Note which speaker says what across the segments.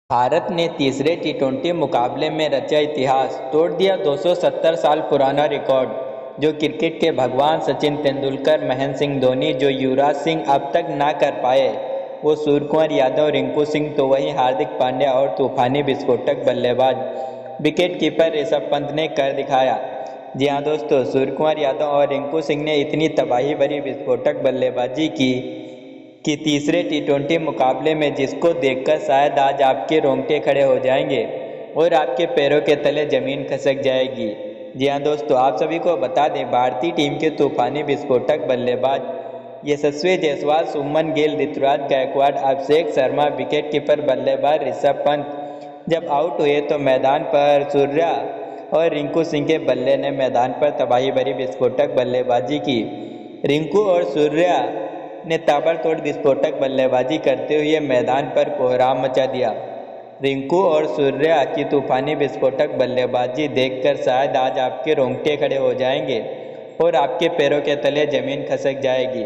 Speaker 1: भारत ने तीसरे टी20 मुकाबले में रचा इतिहास, तोड़ दिया 270 साल पुराना रिकॉर्ड। जो क्रिकेट के भगवान सचिन तेंदुलकर, महेंद्र सिंह धोनी, जो युवराज सिंह अब तक ना कर पाए, वो सूर्यकुमार यादव, रिंकू सिंह, तो वहीं हार्दिक पांड्या और तूफानी विस्फोटक बल्लेबाज विकेट कीपर ऋषभ पंत ने कर दिखाया। जी हाँ दोस्तों, सूर्यकुमार यादव और रिंकू सिंह ने इतनी तबाही भरी विस्फोटक बल्लेबाजी की कि तीसरे टी20 मुकाबले में जिसको देखकर शायद आज आपके रोंगटे खड़े हो जाएंगे और आपके पैरों के तले ज़मीन खिसक जाएगी। जी हाँ दोस्तों, आप सभी को बता दें, भारतीय टीम के तूफानी विस्फोटक बल्लेबाज यशस्वी जायसवाल, सुमन गिल, ऋतुराज गायकवाड़, अभिषेक शर्मा, विकेट कीपर बल्लेबाज ऋषभ पंत जब आउट हुए तो मैदान पर सूर्या और रिंकू सिंह के बल्ले ने मैदान पर तबाही भरी विस्फोटक बल्लेबाजी की। रिंकू और सूर्या ने ताबड़तोड़ विस्फोटक बल्लेबाजी करते हुए मैदान पर कोहराम मचा दिया। रिंकू और सूर्या की तूफानी विस्फोटक बल्लेबाजी देखकर शायद आज आपके रोंगटे खड़े हो जाएंगे और आपके पैरों के तले ज़मीन खिसक जाएगी।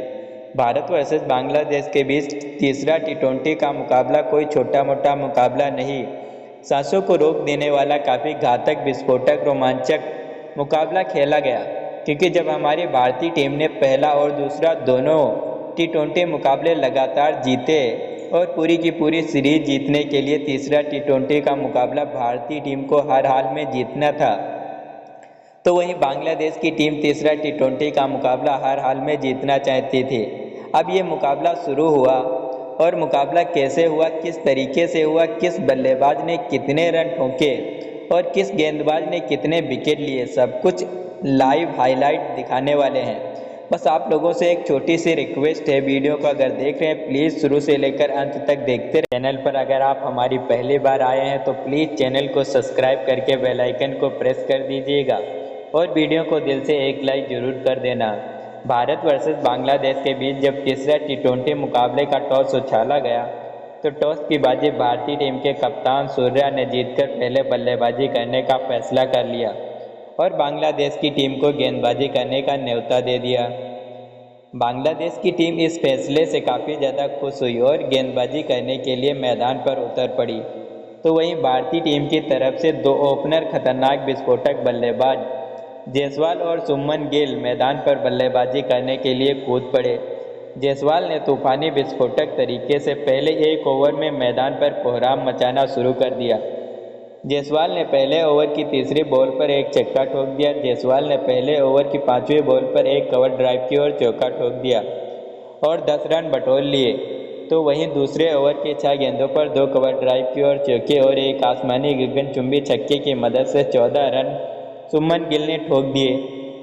Speaker 1: भारत वर्सेस बांग्लादेश के बीच तीसरा टी20 का मुकाबला कोई छोटा मोटा मुकाबला नहीं, सांसों को रोक देने वाला काफ़ी घातक विस्फोटक रोमांचक मुकाबला खेला गया, क्योंकि जब हमारी भारतीय टीम ने पहला और दूसरा दोनों टी20 मुकाबले लगातार जीते और पूरी की पूरी सीरीज जीतने के लिए तीसरा टी20 का मुकाबला भारतीय टीम को हर हाल में जीतना था, तो वहीं बांग्लादेश की टीम तीसरा टी20 का मुकाबला हर हाल में जीतना चाहती थी। अब ये मुकाबला शुरू हुआ और मुकाबला कैसे हुआ, किस तरीके से हुआ, किस बल्लेबाज ने कितने रन ठोके और किस गेंदबाज ने कितने विकेट लिए, सब कुछ लाइव हाईलाइट दिखाने वाले हैं। बस आप लोगों से एक छोटी सी रिक्वेस्ट है, वीडियो को अगर देख रहे हैं प्लीज़ शुरू से लेकर अंत तक देखते रहें। चैनल पर अगर आप हमारी पहली बार आए हैं तो प्लीज़ चैनल को सब्सक्राइब करके बेल आइकन को प्रेस कर दीजिएगा और वीडियो को दिल से एक लाइक ज़रूर कर देना। भारत वर्सेस बांग्लादेश के बीच जब तीसरा टी20 मुकाबले का टॉस उछाला गया तो टॉस की बाजी भारतीय टीम के कप्तान सूर्या ने जीतकर पहले बल्लेबाजी करने का फैसला कर लिया और बांग्लादेश की टीम को गेंदबाजी करने का न्योता दे दिया। बांग्लादेश की टीम इस फैसले से काफ़ी ज़्यादा खुश हुई और गेंदबाजी करने के लिए मैदान पर उतर पड़ी, तो वहीं भारतीय टीम की तरफ से दो ओपनर खतरनाक विस्फोटक बल्लेबाज जायसवाल और सुमन गिल मैदान पर बल्लेबाजी करने के लिए कूद पड़े। जायसवाल ने तूफानी विस्फोटक तरीके से पहले एक ओवर में मैदान पर कोहराम मचाना शुरू कर दिया। जायसवाल ने पहले ओवर की तीसरी बॉल पर एक छक्का ठोक दिया। जायसवाल ने पहले ओवर की पांचवी बॉल पर एक कवर ड्राइव की और चौका ठोक दिया और 10 रन बटोर लिए, तो वहीं दूसरे ओवर की 6 गेंदों पर 2 कवर ड्राइव की और चौके और एक आसमानी गगनचुंबी छक्के की मदद से 14 रन सुमन गिल ने ठोक दिए।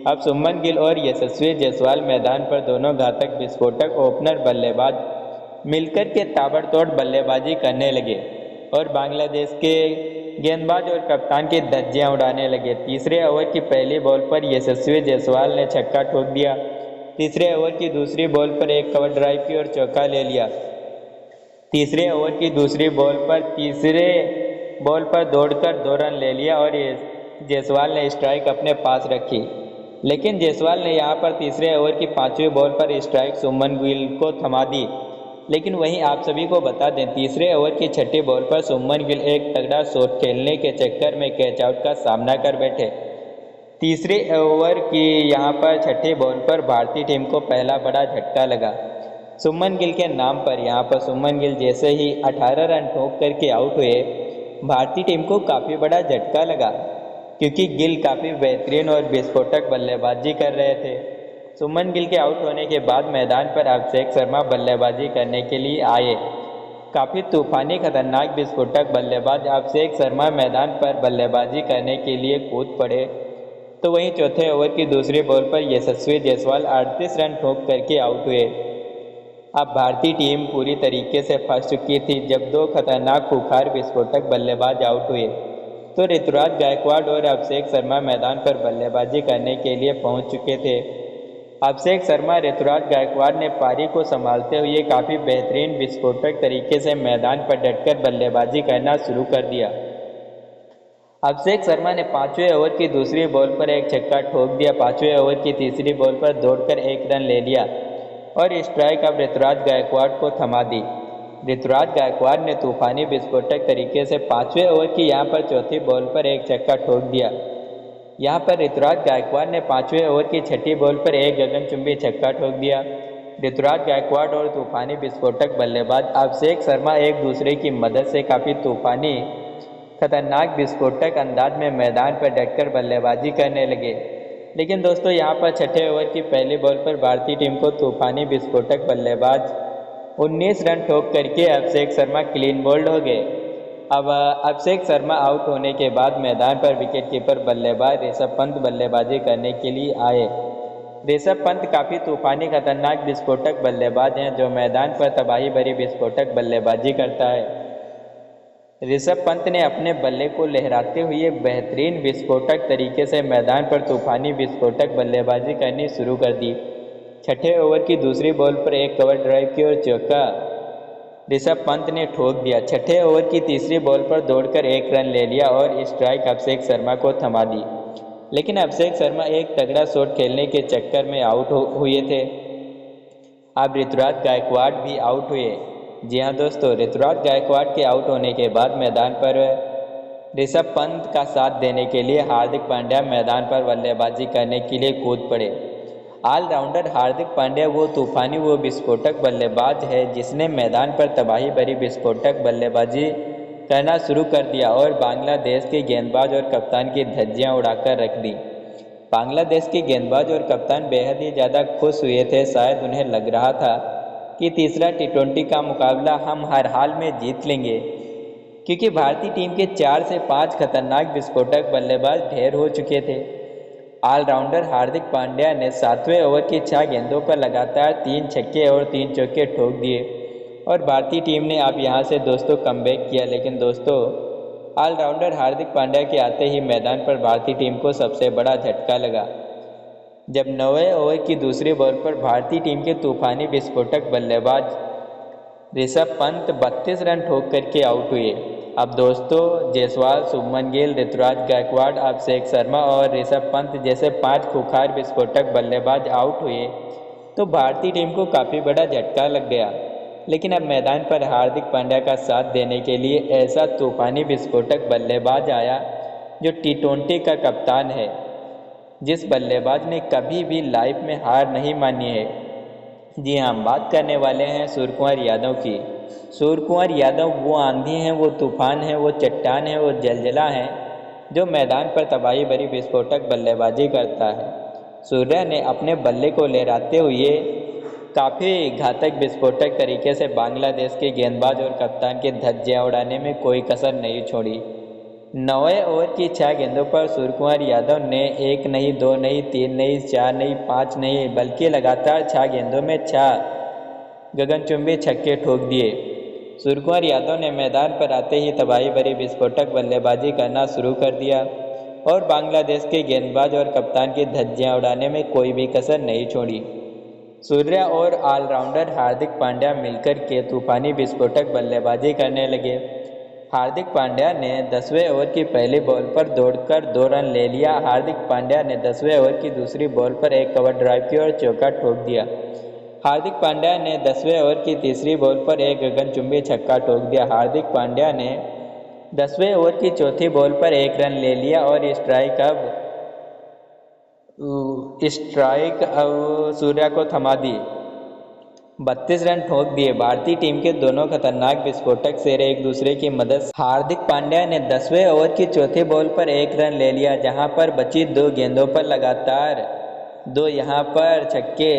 Speaker 1: अब सुमन गिल और यशस्वी जायसवाल मैदान पर दोनों घातक विस्फोटक ओपनर बल्लेबाज मिलकर के ताबड़तोड़ बल्लेबाजी करने लगे और बांग्लादेश के गेंदबाज और कप्तान की धज्जियां उड़ाने लगे। तीसरे ओवर की पहली बॉल पर यशस्वी जायसवाल ने छक्का ठोक दिया। तीसरे ओवर की दूसरी बॉल पर एक कवर ड्राइव की और चौका ले लिया। तीसरे ओवर की दूसरी बॉल पर तीसरे बॉल पर दौड़कर 2 रन ले लिया और जायसवाल ने स्ट्राइक अपने पास रखी, लेकिन जायसवाल ने यहां पर तीसरे ओवर की 5वीं बॉल पर स्ट्राइक सुमन गिल को थमा दी। लेकिन वहीं आप सभी को बता दें, तीसरे ओवर की 6ठी बॉल पर सुमन गिल एक तगड़ा शॉट खेलने के चक्कर में कैच आउट का सामना कर बैठे। तीसरे ओवर की यहां पर 6ठी बॉल पर भारतीय टीम को पहला बड़ा झटका लगा सुमन गिल के नाम पर। यहां पर सुमन गिल जैसे ही 18 रन ठोक करके आउट हुए, भारतीय टीम को काफ़ी बड़ा झटका लगा, क्योंकि गिल काफ़ी बेहतरीन और विस्फोटक बल्लेबाजी कर रहे थे। सुमन गिल के आउट होने के बाद मैदान पर अभिषेक शर्मा बल्लेबाजी करने के लिए आए। काफ़ी तूफानी खतरनाक विस्फोटक बल्लेबाज अभिषेक शर्मा मैदान पर बल्लेबाजी करने के लिए कूद पड़े, तो वहीं चौथे ओवर की दूसरी बॉल पर यशस्वी जायसवाल 38 रन ठोक करके आउट हुए। अब भारतीय टीम पूरी तरीके से फंस चुकी थी। जब 2 खतरनाक खूंखार विस्फोटक बल्लेबाज आउट हुए तो ऋतुराज गायकवाड़ और अभिषेक शर्मा मैदान पर बल्लेबाजी करने के लिए पहुंच चुके थे। अभिषेक शर्मा ऋतुराज गायकवाड़ ने पारी को संभालते हुए काफ़ी बेहतरीन विस्फोटक तरीके से मैदान पर डटकर बल्लेबाजी करना शुरू कर दिया। अभिषेक शर्मा ने 5वें ओवर की दूसरी बॉल पर एक छक्का ठोक दिया। 5वें ओवर की तीसरी बॉल पर दौड़कर 1 रन ले लिया और स्ट्राइक अब ऋतुराज गायकवाड़ को थमा दी। ऋतुराज गायकवाड़ ने तूफानी विस्फोटक तरीके से 5वें ओवर की यहाँ पर चौथी बॉल पर एक छक्का ठोक दिया। यहाँ पर ऋतुराज गायकवाड़ ने 5वें ओवर की छठी बॉल पर एक गगनचुंबी छक्का ठोक दिया। ऋतुराज गायकवाड़ और तूफानी विस्फोटक बल्लेबाज अभिषेक शर्मा एक दूसरे की मदद से काफ़ी तूफानी खतरनाक विस्फोटक अंदाज में मैदान पर डटकर बल्लेबाजी करने लगे। लेकिन दोस्तों यहाँ पर छठे ओवर की पहली बॉल पर भारतीय टीम को तूफानी विस्फोटक बल्लेबाज 19 रन ठोक करके अभिषेक शर्मा क्लीन बोल्ड हो गए। अब अभिषेक शर्मा आउट होने के बाद मैदान पर विकेटकीपर बल्लेबाज ऋषभ पंत बल्लेबाजी करने के लिए आए। ऋषभ पंत काफ़ी तूफानी खतरनाक विस्फोटक बल्लेबाज हैं जो मैदान पर तबाही भरी विस्फोटक बल्लेबाजी करता है। ऋषभ पंत ने अपने बल्ले को लहराते हुए बेहतरीन विस्फोटक तरीके से मैदान पर तूफानी विस्फोटक बल्लेबाजी करनी शुरू कर दी। छठे ओवर की दूसरी बॉल पर एक कवर ड्राइव की और चौका ऋषभ पंत ने ठोक दिया। छठे ओवर की तीसरी बॉल पर दौड़कर एक रन ले लिया और स्ट्राइक अभिषेक शर्मा को थमा दी। लेकिन अभिषेक शर्मा एक तगड़ा शॉट खेलने के चक्कर में आउट हुए थे। अब ऋतुराज गायकवाड़ भी आउट हुए। जी हाँ दोस्तों, ऋतुराज गायकवाड़ के आउट होने के बाद मैदान पर ऋषभ पंत का साथ देने के लिए हार्दिक पांड्या मैदान पर बल्लेबाजी करने के लिए कूद पड़े। ऑलराउंडर हार्दिक पांड्या वो तूफानी वो विस्फोटक बल्लेबाज है जिसने मैदान पर तबाही भरी विस्फोटक बल्लेबाजी करना शुरू कर दिया और बांग्लादेश के गेंदबाज और कप्तान की धज्जियां उड़ाकर रख दी। बांग्लादेश के गेंदबाज और कप्तान बेहद ही ज़्यादा खुश हुए थे। शायद उन्हें लग रहा था कि तीसरा T20 का मुकाबला हम हर हाल में जीत लेंगे, क्योंकि भारतीय टीम के 4 से 5 खतरनाक विस्फोटक बल्लेबाज ढेर हो चुके थे। ऑलराउंडर हार्दिक पांड्या ने 7वें ओवर की 6 गेंदों पर लगातार 3 छक्के और 3 चौके ठोक दिए और भारतीय टीम ने अब यहां से दोस्तों कमबैक किया। लेकिन दोस्तों ऑलराउंडर हार्दिक पांड्या के आते ही मैदान पर भारतीय टीम को सबसे बड़ा झटका लगा जब 9वें ओवर की दूसरी बॉल पर भारतीय टीम के तूफानी विस्फोटक बल्लेबाज ऋषभ पंत 32 रन ठोक करके आउट हुए। अब दोस्तों जायसवाल, शुभमन गिल, ऋतुराज गायकवाड़, अभिषेक शर्मा और ऋषभ पंत जैसे 5 खूंखार विस्फोटक बल्लेबाज आउट हुए तो भारतीय टीम को काफ़ी बड़ा झटका लग गया। लेकिन अब मैदान पर हार्दिक पांड्या का साथ देने के लिए ऐसा तूफानी विस्फोटक बल्लेबाज आया जो T20 का कप्तान है, जिस बल्लेबाज ने कभी भी लाइफ में हार नहीं मानी है। जी हाँ, हम बात करने वाले हैं सूर्यकुमार यादव की। सूर्यकुमार यादव वो आंधी हैं, वो तूफान है, वो चट्टान है, वो जलजला है जो मैदान पर तबाही भरी विस्फोटक बल्लेबाजी करता है। सूर्या ने अपने बल्ले को लहराते हुए काफ़ी घातक विस्फोटक तरीके से बांग्लादेश के गेंदबाज और कप्तान के धज्जियां उड़ाने में कोई कसर नहीं छोड़ी। 9वें ओवर की 6 गेंदों पर सूर्यकुमार यादव ने 1 नहीं, 2 नहीं, 3 नहीं, 4 नहीं, 5 नहीं बल्कि लगातार 6 गेंदों में 6 गगनचुंबी छक्के ठोक दिए। सूर्यकुमार यादव ने मैदान पर आते ही तबाही भरी विस्फोटक बल्लेबाजी करना शुरू कर दिया और बांग्लादेश के गेंदबाज और कप्तान की धज्जियां उड़ाने में कोई भी कसर नहीं छोड़ी। सूर्या और ऑलराउंडर हार्दिक पांड्या मिलकर के तूफानी विस्फोटक बल्लेबाजी करने लगे। हार्दिक पांड्या ने 10वें ओवर की पहली बॉल पर दौड़कर 2 रन ले लिया। हार्दिक पांड्या ने 10वें ओवर की दूसरी बॉल पर एक कवर ड्राइव की और चौका ठोक दिया। हार्दिक पांड्या ने 10वें ओवर की तीसरी बॉल पर एक गगनचुंबी छक्का ठोक दिया। हार्दिक पांड्या ने 10वें ओवर की चौथी बॉल पर 1 रन ले लिया और स्ट्राइक सूर्या को थमा दी। 32 रन ठोक दिए। भारतीय टीम के दोनों खतरनाक विस्फोटक शेर एक दूसरे की मदद से हार्दिक पांड्या ने 10वें ओवर की चौथी बॉल पर 1 रन ले लिया, जहां पर बची 2 गेंदों पर लगातार 2 यहां पर छक्के।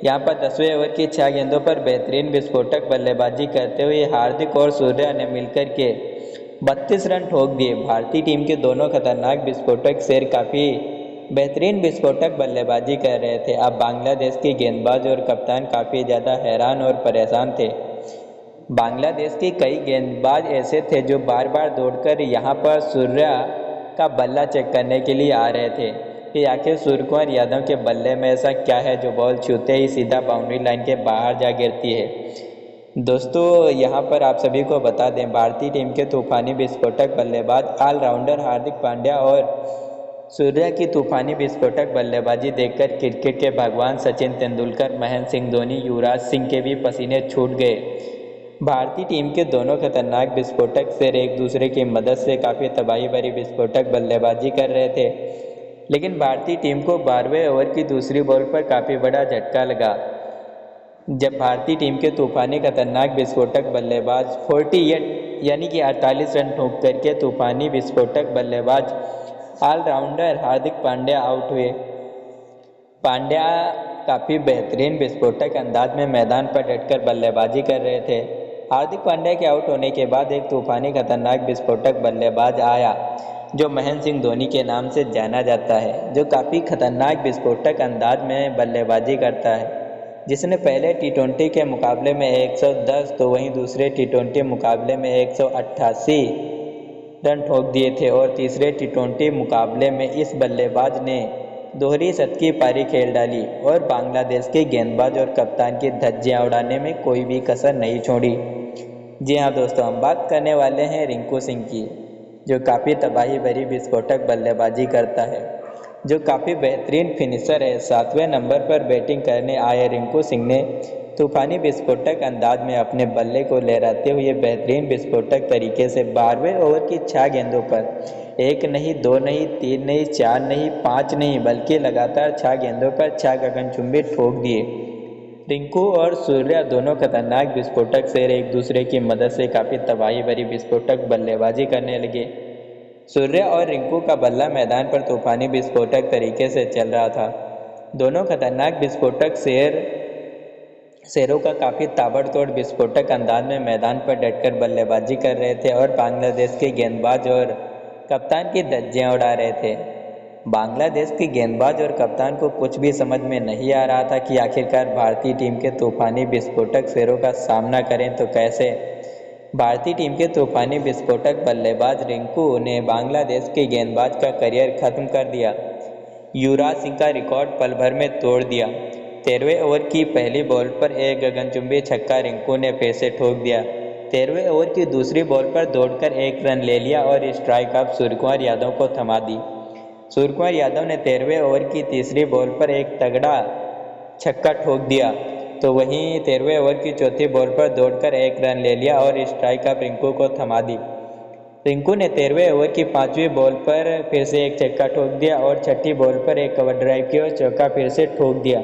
Speaker 1: यहां पर 10वें ओवर की 6 गेंदों पर बेहतरीन विस्फोटक बल्लेबाजी करते हुए हार्दिक और सूर्या ने मिलकर के 32 रन ठोक दिए। भारतीय टीम के दोनों खतरनाक विस्फोटक शेर काफ़ी बेहतरीन विस्फोटक बल्लेबाजी कर रहे थे। अब बांग्लादेश के गेंदबाज और कप्तान काफ़ी ज़्यादा हैरान और परेशान थे। बांग्लादेश के कई गेंदबाज ऐसे थे जो बार बार दौड़कर यहां पर सूर्या का बल्ला चेक करने के लिए आ रहे थे कि आखिर सूर्यकुमार यादव के बल्ले में ऐसा क्या है जो बॉल छूते ही सीधा बाउंड्री लाइन के बाहर जा गिरती है। दोस्तों यहाँ पर आप सभी को बता दें, भारतीय टीम के तूफानी विस्फोटक बल्लेबाज ऑलराउंडर हार्दिक पांड्या और सूर्या की तूफानी विस्फोटक बल्लेबाजी देखकर क्रिकेट के भगवान सचिन तेंदुलकर, महेंद्र सिंह धोनी, युवराज सिंह के भी पसीने छूट गए। भारतीय टीम के दोनों खतरनाक विस्फोटक सिर एक दूसरे की मदद से काफ़ी तबाही भरी विस्फोटक बल्लेबाजी कर रहे थे, लेकिन भारतीय टीम को 12वें ओवर की दूसरी बॉल पर काफ़ी बड़ा झटका लगा जब भारतीय टीम के तूफानी खतरनाक विस्फोटक बल्लेबाज 48 यानी कि 48 रन ठोक करके तूफानी विस्फोटक बल्लेबाज ऑलराउंडर हार्दिक पांड्या आउट हुए। पांड्या काफ़ी बेहतरीन विस्फोटक अंदाज में मैदान पर डटकर बल्लेबाजी कर रहे थे। हार्दिक पांड्या के आउट होने के बाद एक तूफानी खतरनाक विस्फोटक बल्लेबाज आया जो महेंद्र सिंह धोनी के नाम से जाना जाता है, जो काफ़ी खतरनाक विस्फोटक अंदाज में बल्लेबाजी करता है, जिसने पहले टी20 के मुकाबले में 110 तो वहीं दूसरे टी20 मुकाबले में 188 रन ठोक दिए थे और तीसरे टी20 मुकाबले में इस बल्लेबाज ने दोहरी शतकीय पारी खेल डाली और बांग्लादेश के गेंदबाज और कप्तान की धज्जियां उड़ाने में कोई भी कसर नहीं छोड़ी। जी हाँ दोस्तों, हम बात करने वाले हैं रिंकू सिंह की, जो काफ़ी तबाही भरी विस्फोटक बल्लेबाजी करता है, जो काफ़ी बेहतरीन फिनिशर है। 7वें नंबर पर बैटिंग करने आए रिंकू सिंह ने तूफानी विस्फोटक अंदाज में अपने बल्ले को लहराते हुए बेहतरीन विस्फोटक तरीके से 12वें ओवर की 6 गेंदों पर 1 नहीं, 2 नहीं, 3 नहीं, 4 नहीं, 5 नहीं, बल्कि लगातार 6 गेंदों पर 6 गगनचुंबी ठोक दिए। रिंकू और सूर्या दोनों खतरनाक विस्फोटक से एक दूसरे की मदद से काफ़ी तबाही भरी विस्फोटक बल्लेबाजी करने लगे। सूर्या और रिंकू का बल्ला मैदान पर तूफानी विस्फोटक तरीके से चल रहा था। दोनों खतरनाक विस्फोटक शेरों का काफ़ी ताबड़तोड़ विस्फोटक अंदाज में मैदान पर डटकर बल्लेबाजी कर रहे थे और बांग्लादेश के गेंदबाज और कप्तान की धज्जियां उड़ा रहे थे। बांग्लादेश के गेंदबाज और कप्तान को कुछ भी समझ में नहीं आ रहा था कि आखिरकार भारतीय टीम के तूफानी विस्फोटक शेरों का सामना करें तो कैसे। भारतीय टीम के तूफानी विस्फोटक बल्लेबाज रिंकू ने बांग्लादेश के गेंदबाज का करियर खत्म कर दिया। युवराज सिंह का रिकॉर्ड पल भर में तोड़ दिया। 13वें ओवर की पहली बॉल पर एक गगनचुंबी छक्का रिंकू ने फिर से ठोक दिया। 13वें ओवर की दूसरी बॉल पर दौड़कर 1 रन ले लिया और स्ट्राइक आउट सूर्यकुमार यादव को थमा दी। सूर्यकुमार यादव ने 13वें ओवर की तीसरी बॉल पर एक तगड़ा छक्का ठोक दिया, तो वहीं 13वें ओवर की चौथी बॉल पर दौड़कर 1 रन ले लिया और स्ट्राइक आउट रिंकू को थमा दी। रिंकू ने 13वें ओवर की 5वीं बॉल पर फिर से एक छक्का ठोक दिया और छठी बॉल पर एक कवर ड्राइव की और चौका फिर से ठोक दिया।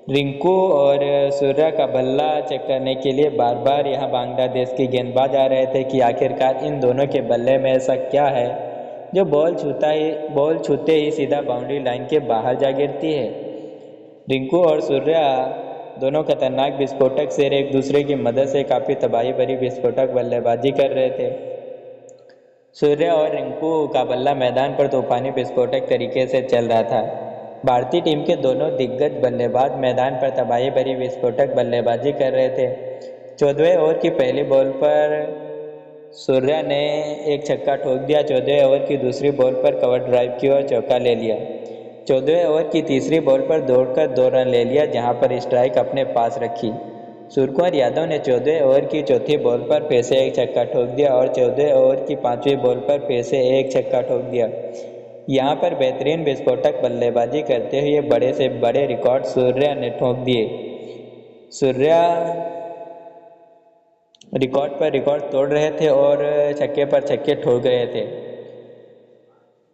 Speaker 1: रिंकू और सूर्या का बल्ला चेक करने के लिए बार बार यहाँ बांग्लादेश के गेंदबाज आ रहे थे कि आखिरकार इन दोनों के बल्ले में ऐसा क्या है जो बॉल छूते ही सीधा बाउंड्री लाइन के बाहर जा गिरती है। रिंकू और सूर्या दोनों खतरनाक विस्फोटक से एक दूसरे की मदद से काफ़ी तबाही भरी विस्फोटक बल्लेबाजी कर रहे थे। सूर्या और रिंकू का बल्ला मैदान पर तूफानी विस्फोटक तरीके से चल रहा था। भारतीय टीम के दोनों दिग्गज बल्लेबाज मैदान पर तबाही भरी विस्फोटक बल्लेबाजी कर रहे थे। 14वें ओवर की पहली बॉल पर सूर्या ने एक छक्का ठोक दिया। 14वें ओवर की दूसरी बॉल पर कवर ड्राइव की और चौका ले लिया। 14वें ओवर की तीसरी बॉल पर दौड़कर 2 रन ले लिया, जहां पर स्ट्राइक अपने पास रखी। सूर्यकुमार यादव ने 14वें ओवर की चौथी बॉल पर फिर से एक छक्का ठोक दिया और 14वें ओवर की 5वीं बॉल पर फिर से एक छक्का ठोक दिया। यहां पर बेहतरीन विस्फोटक बल्लेबाजी करते हुए बड़े से बड़े रिकॉर्ड सूर्या ने ठोक दिए। सूर्या रिकॉर्ड पर रिकॉर्ड तोड़ रहे थे और छक्के पर छक्के ठोक रहे थे।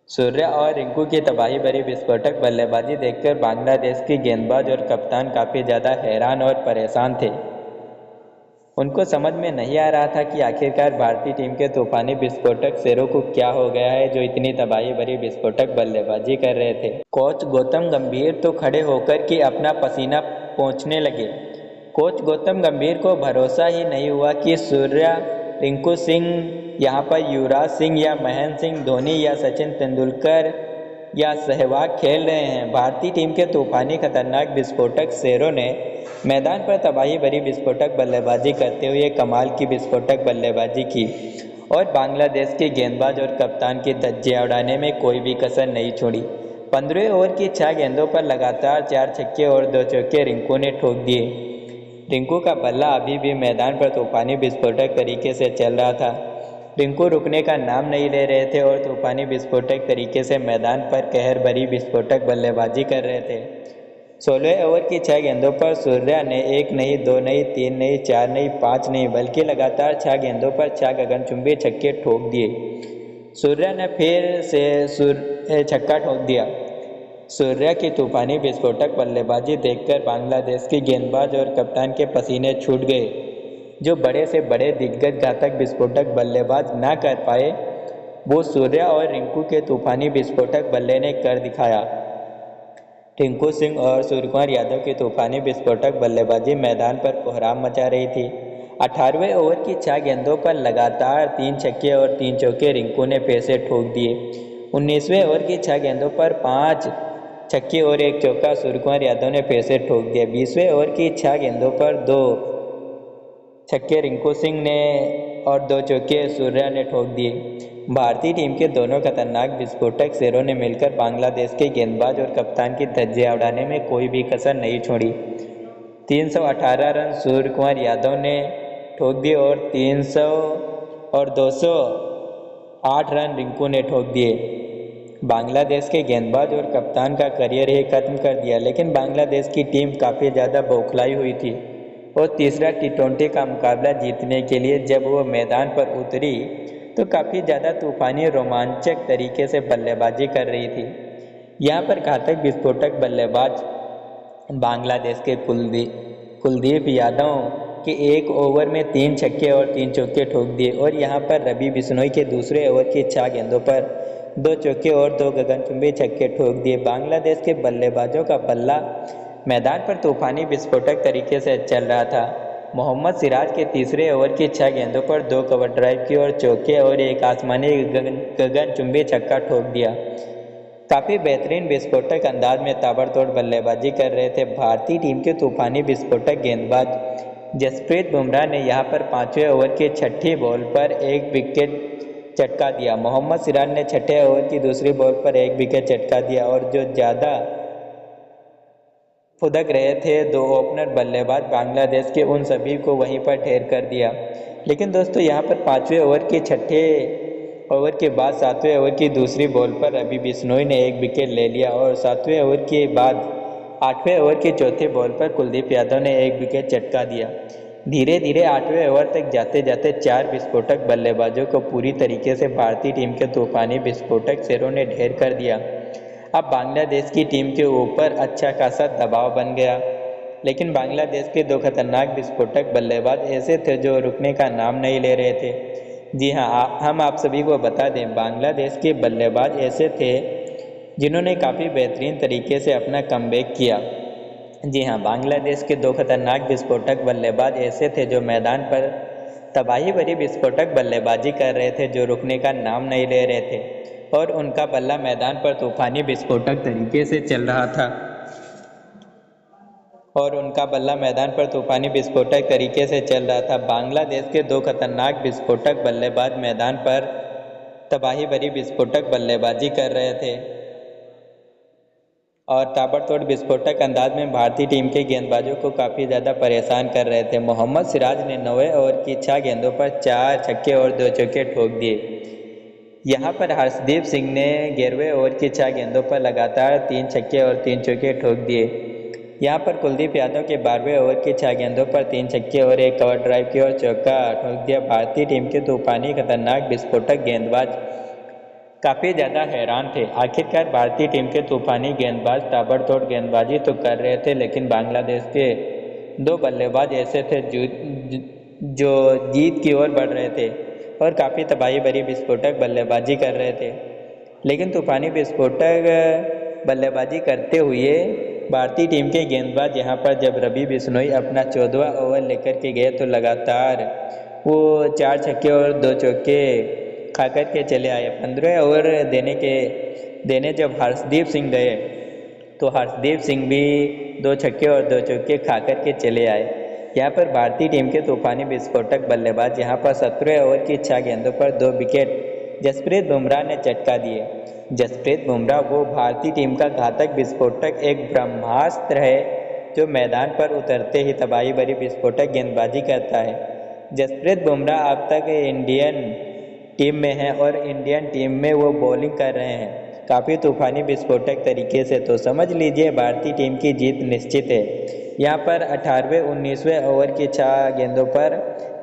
Speaker 1: सूर्या और रिंकू की तबाही भरी विस्फोटक बल्लेबाजी देखकर बांग्लादेश के गेंदबाज और कप्तान काफ़ी ज़्यादा हैरान और परेशान थे। उनको समझ में नहीं आ रहा था कि आखिरकार भारतीय टीम के तूफानी विस्फोटक शेरों को क्या हो गया है जो इतनी तबाही भरी विस्फोटक बल्लेबाजी कर रहे थे। कोच गौतम गंभीर तो खड़े होकर के अपना पसीना पोंछने लगे। कोच गौतम गंभीर को भरोसा ही नहीं हुआ कि सूर्या, रिंकू सिंह यहाँ पर युवराज सिंह या महेंद्र सिंह धोनी या सचिन तेंदुलकर या सहवाग खेल रहे हैं। भारतीय टीम के तूफानी खतरनाक विस्फोटक शेरों ने मैदान पर तबाही भरी विस्फोटक बल्लेबाजी करते हुए कमाल की विस्फोटक बल्लेबाजी की और बांग्लादेश के गेंदबाज और कप्तान की धज्जियां उड़ाने में कोई भी कसर नहीं छोड़ी। 15वें ओवर की 6 गेंदों पर लगातार 4 छक्के और 2 चौके रिंकू ने ठोक दिए। रिंकू का बल्ला अभी भी मैदान पर तूफानी विस्फोटक तरीके से चल रहा था। रिंकू रुकने का नाम नहीं ले रहे थे और तूफानी विस्फोटक तरीके से मैदान पर कहर भरी विस्फोटक बल्लेबाजी कर रहे थे। 16 ओवर की 6 गेंदों पर सूर्या ने 1 नहीं, 2 नहीं, 3 नहीं, 4 नहीं, 5 नहीं बल्कि लगातार 6 गेंदों पर 6 गगनचुंबी छक्के ठोक दिए। सूर्या ने फिर से छक्का ठोक दिया। सूर्या की तूफानी विस्फोटक बल्लेबाजी देखकर बांग्लादेश की गेंदबाज और कप्तान के पसीने छूट गए। जो बड़े से बड़े दिग्गज घातक विस्फोटक बल्लेबाज ना कर पाए, वो सूर्या और रिंकू के तूफानी विस्फोटक बल्ले ने कर दिखाया। टिंकू सिंह और सूर्यकुमार यादव की तूफानी विस्फोटक बल्लेबाजी मैदान पर कोहराम मचा रही थी। 18वें ओवर की 6 गेंदों पर लगातार 3 छक्के और 3 चौके रिंकू ने फिर से ठोक दिए। 19वें ओवर की 6 गेंदों पर 5 छक्के और 1 चौका सूर्यकुमार यादव ने फिर से ठोक दिया। 20वें ओवर की 6 गेंदों पर 2 छक्के रिंकू सिंह ने और 2 चौके सूर्या ने ठोक दिए। भारतीय टीम के दोनों खतरनाक विस्फोटक सिरों ने मिलकर बांग्लादेश के गेंदबाज और कप्तान की धज्जियां उड़ाने में कोई भी कसर नहीं छोड़ी। 318 रन सूर्यकुमार यादव ने ठोक दिए और 300 और 208 रन रिंकू ने ठोक दिए। बांग्लादेश के गेंदबाज और कप्तान का करियर ही खत्म कर दिया, लेकिन बांग्लादेश की टीम काफ़ी ज़्यादा बौखलाई हुई थी और तीसरा टी20 का मुकाबला जीतने के लिए जब वो मैदान पर उतरी तो काफ़ी ज़्यादा तूफानी रोमांचक तरीके से बल्लेबाजी कर रही थी। यहाँ पर घातक विस्फोटक बल्लेबाज बांग्लादेश के कुलदीप यादव के 1 ओवर में 3 छक्के और 3 चौके ठोक दिए और यहाँ पर रवि बिश्नोई के दूसरे ओवर की 6 गेंदों पर 2 चौके और 2 गगनचुंबी छक्के ठोक दिए। बांग्लादेश के बल्लेबाजों का बल्ला मैदान पर तूफानी विस्फोटक तरीके से चल रहा था। मोहम्मद सिराज के तीसरे ओवर की 6 गेंदों पर 2 कवर ड्राइव की और चौके और 1 आसमानी गगनचुंबी छक्का ठोक दिया। काफ़ी बेहतरीन विस्फोटक अंदाज में ताबड़तोड़ बल्लेबाजी कर रहे थे भारतीय टीम के तूफानी विस्फोटक गेंदबाज जसप्रीत बुमराह ने यहाँ पर 5वें ओवर के 6ठी बॉल पर 1 विकेट चटका दिया। मोहम्मद सिराज ने 6ठे ओवर की दूसरी बॉल पर 1 विकेट चटका दिया और जो ज़्यादा फुदक रहे थे 2 ओपनर बल्लेबाज बांग्लादेश के, उन सभी को वहीं पर ठेर कर दिया। लेकिन दोस्तों यहाँ पर 5वें ओवर के 6ठे ओवर के बाद 7वें ओवर की दूसरी बॉल पर रवि बिश्नोई ने 1 विकेट ले लिया और 7वें ओवर के बाद 8वें ओवर की चौथी बॉल पर कुलदीप यादव ने 1 विकेट चटका दिया। धीरे धीरे 8वें ओवर तक जाते जाते 4 विस्फोटक बल्लेबाजों को पूरी तरीके से भारतीय टीम के तूफानी विस्फोटक सिरों ने ढेर कर दिया। अब बांग्लादेश की टीम के ऊपर अच्छा खासा दबाव बन गया, लेकिन बांग्लादेश के 2 खतरनाक विस्फोटक बल्लेबाज ऐसे थे जो रुकने का नाम नहीं ले रहे थे। जी हाँ, हम आप सभी को बता दें, बांग्लादेश के बल्लेबाज ऐसे थे जिन्होंने काफ़ी बेहतरीन तरीके से अपना कमबैक किया। जी हाँ, बांग्लादेश के 2 खतरनाक विस्फोटक बल्लेबाज ऐसे थे जो मैदान पर तबाही भरी विस्फोटक बल्लेबाजी कर रहे थे, जो रुकने का नाम नहीं ले रहे थे और उनका बल्ला मैदान पर तूफानी विस्फोटक तरीके से चल रहा था बांग्लादेश के 2 खतरनाक विस्फोटक बल्लेबाज मैदान पर तबाही भरी विस्फोटक बल्लेबाजी कर रहे थे और ताबड़तोड़ विस्फोटक अंदाज में भारतीय टीम के गेंदबाजों को काफ़ी ज़्यादा परेशान कर रहे थे। मोहम्मद सिराज ने 9वें ओवर की 6 गेंदों पर 4 छक्के और 2 चौके ठोक दिए। यहाँ पर हर्षदीप सिंह ने 11वें ओवर की 6 गेंदों पर लगातार 3 छक्के और 3 चौके ठोक दिए। यहाँ पर कुलदीप यादव के 12वें ओवर की 6 गेंदों पर 3 छक्के और 1 कवर ड्राइव की और चौका ठोक दिया। भारतीय टीम के तूफानी खतरनाक विस्फोटक गेंदबाज काफ़ी ज़्यादा हैरान थे। आखिरकार भारतीय टीम के तूफानी गेंदबाज ताबड़तोड़ गेंदबाजी तो कर रहे थे, लेकिन बांग्लादेश के 2 बल्लेबाज ऐसे थे जो जीत की ओर बढ़ रहे थे और काफ़ी तबाही भरी विस्फोटक बल्लेबाजी कर रहे थे। लेकिन तूफानी विस्फोटक बल्लेबाजी करते हुए भारतीय टीम के गेंदबाज यहाँ पर जब रवि बिश्नोई अपना 14वां ओवर लेकर के गए तो लगातार वो 4 छक्के और 2 चौके खा कर के चले आए। 15वें ओवर देने जब हर्षदीप सिंह गए तो हर्षदीप सिंह भी 2 छक्के और 2 चौके खा कर के चले आए। यहाँ पर भारतीय टीम के तूफानी विस्फोटक बल्लेबाज यहाँ पर 17वें ओवर की 6 गेंदों पर 2 विकेट जसप्रीत बुमराह ने चटका दिए। जसप्रीत बुमराह वो भारतीय टीम का घातक विस्फोटक, एक ब्रह्मास्त्र है जो मैदान पर उतरते ही तबाही भरी विस्फोटक गेंदबाजी करता है। जसप्रीत बुमराह अब तक इंडियन टीम में है और इंडियन टीम में वो बॉलिंग कर रहे हैं। काफ़ी तूफानी विस्फोटक तरीके से, तो समझ लीजिए भारतीय टीम की जीत निश्चित है। यहाँ पर 18वें 19वें ओवर की 6 गेंदों पर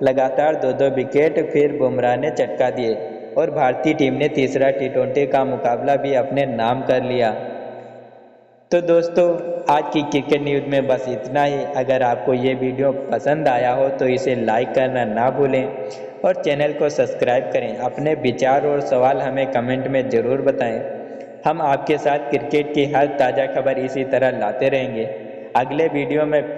Speaker 1: लगातार 2-2 विकेट फिर बुमराह ने चटका दिए और भारतीय टीम ने तीसरा टी20 का मुकाबला भी अपने नाम कर लिया। तो दोस्तों, आज की क्रिकेट न्यूज़ में बस इतना ही। अगर आपको ये वीडियो पसंद आया हो तो इसे लाइक करना ना भूलें और चैनल को सब्सक्राइब करें। अपने विचार और सवाल हमें कमेंट में ज़रूर बताएं। हम आपके साथ क्रिकेट की हर ताज़ा खबर इसी तरह लाते रहेंगे। अगले वीडियो में